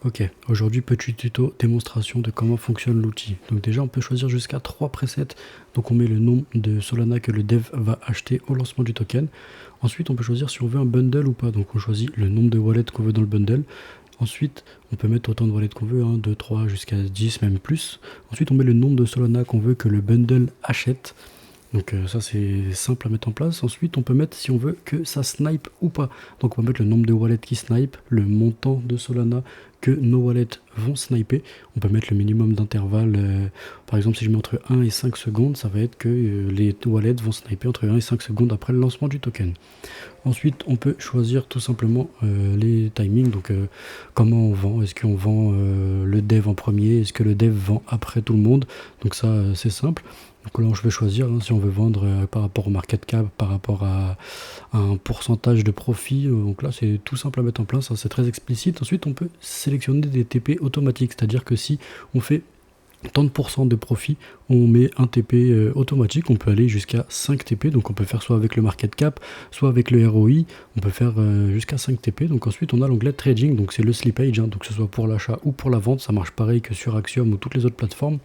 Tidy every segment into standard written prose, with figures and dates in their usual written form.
Ok, aujourd'hui petit tuto démonstration de comment fonctionne l'outil. Donc déjà on peut choisir jusqu'à 3 presets. Donc on met le nom de Solana que le dev va acheter au lancement du token. Ensuite on peut choisir si on veut un bundle ou pas. Donc on choisit le nombre de wallets qu'on veut dans le bundle. Ensuite on peut mettre autant de wallets qu'on veut, 2, 3 jusqu'à 10 même plus. Ensuite on met le nombre de Solana qu'on veut que le bundle achète. Donc ça c'est simple à mettre en place. Ensuite on peut mettre si on veut que ça snipe ou pas. Donc on va mettre le nombre de wallets qui snipe, le montant de Solana que nos wallets vont sniper. On peut mettre le minimum d'intervalle. Par exemple si je mets entre 1 et 5 secondes, ça va être que les wallets vont sniper entre 1 et 5 secondes après le lancement du token. Ensuite, on peut choisir tout simplement les timings, donc comment on vend, est-ce qu'on vend le dev en premier, est-ce que le dev vend après tout le monde, donc ça c'est simple. Donc là je vais choisir si on veut vendre par rapport au market cap, par rapport à un pourcentage de profit, donc là c'est tout simple à mettre en place, c'est très explicite. Ensuite on peut sélectionner des TP automatiques, c'est-à-dire que si on fait tant de pourcents de profit, on met un TP automatique, on peut aller jusqu'à 5 TP, donc on peut faire soit avec le market cap, soit avec le ROI, on peut faire jusqu'à 5 TP. Donc ensuite on a l'onglet trading, donc c'est le slippage, donc que ce soit pour l'achat ou pour la vente, ça marche pareil que sur Axiom ou toutes les autres plateformes.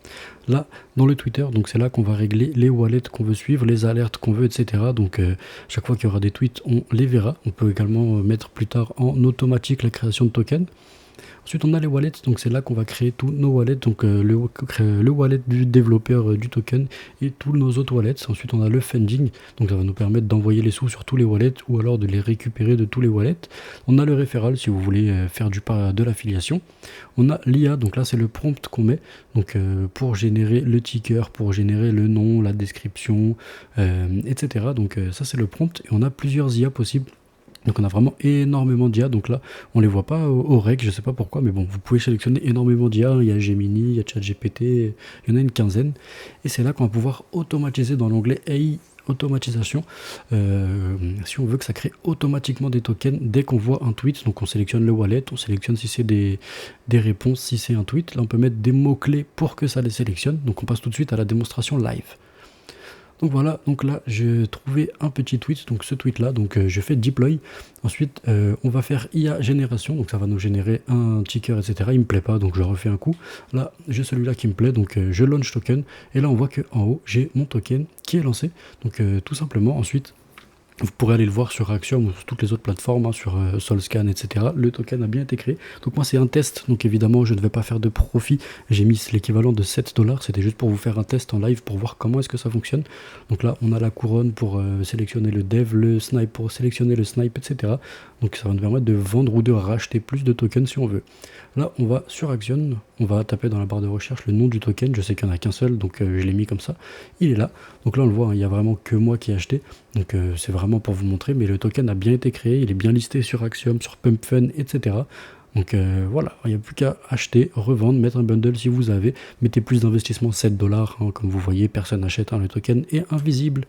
Là, dans le Twitter, donc c'est là qu'on va régler les wallets qu'on veut suivre, les alertes qu'on veut, etc. Donc chaque fois qu'il y aura des tweets, on les verra. On peut également mettre plus tard en automatique la création de tokens. Ensuite, on a les wallets, donc c'est là qu'on va créer tous nos wallets, donc le wallet du développeur du token et tous nos autres wallets. Ensuite, on a le funding, donc ça va nous permettre d'envoyer les sous sur tous les wallets ou alors de les récupérer de tous les wallets. On a le referral si vous voulez faire de l'affiliation. On a l'IA, donc là c'est le prompt qu'on met, donc pour générer le ticker, pour générer le nom, la description, etc. Donc ça c'est le prompt et on a plusieurs IA possibles. Donc on a vraiment énormément d'IA, donc là on les voit pas au rec, je sais pas pourquoi, mais bon, vous pouvez sélectionner énormément d'IA, il y a Gemini, il y a ChatGPT, il y en a une quinzaine, et c'est là qu'on va pouvoir automatiser dans l'onglet AI automatisation, si on veut que ça crée automatiquement des tokens dès qu'on voit un tweet. Donc on sélectionne le wallet, on sélectionne si c'est des réponses, si c'est un tweet, là on peut mettre des mots-clés pour que ça les sélectionne. Donc on passe tout de suite à la démonstration live. Donc voilà, donc là j'ai trouvé un petit tweet, donc ce tweet là, donc je fais deploy. Ensuite on va faire IA génération, donc ça va nous générer un ticker, etc. Il me plaît pas, donc je refais un coup. Là j'ai celui-là qui me plaît, donc je launch token, et là on voit que en haut j'ai mon token qui est lancé. Donc tout simplement ensuite vous pourrez aller le voir sur Axiom ou sur toutes les autres plateformes, sur Solscan, etc. Le token a bien été créé. Donc moi c'est un test, donc évidemment je ne vais pas faire de profit. J'ai mis l'équivalent de 7$, c'était juste pour vous faire un test en live pour voir comment est-ce que ça fonctionne. Donc là on a la couronne pour sélectionner le dev, le snipe pour sélectionner le snipe, etc. Donc ça va nous permettre de vendre ou de racheter plus de tokens si on veut. Là on va sur Axiom, on va taper dans la barre de recherche le nom du token, je sais qu'il n'y en a qu'un seul, donc je l'ai mis comme ça. Il est là, donc là on le voit, il n'y a vraiment que moi qui ai acheté. Donc c'est vraiment pour vous montrer, mais le token a bien été créé, il est bien listé sur Axiom, sur PumpFun, etc. Donc voilà, il n'y a plus qu'à acheter, revendre, mettre un bundle si vous avez. Mettez plus d'investissement, 7$, comme vous voyez, personne n'achète, le token est invisible.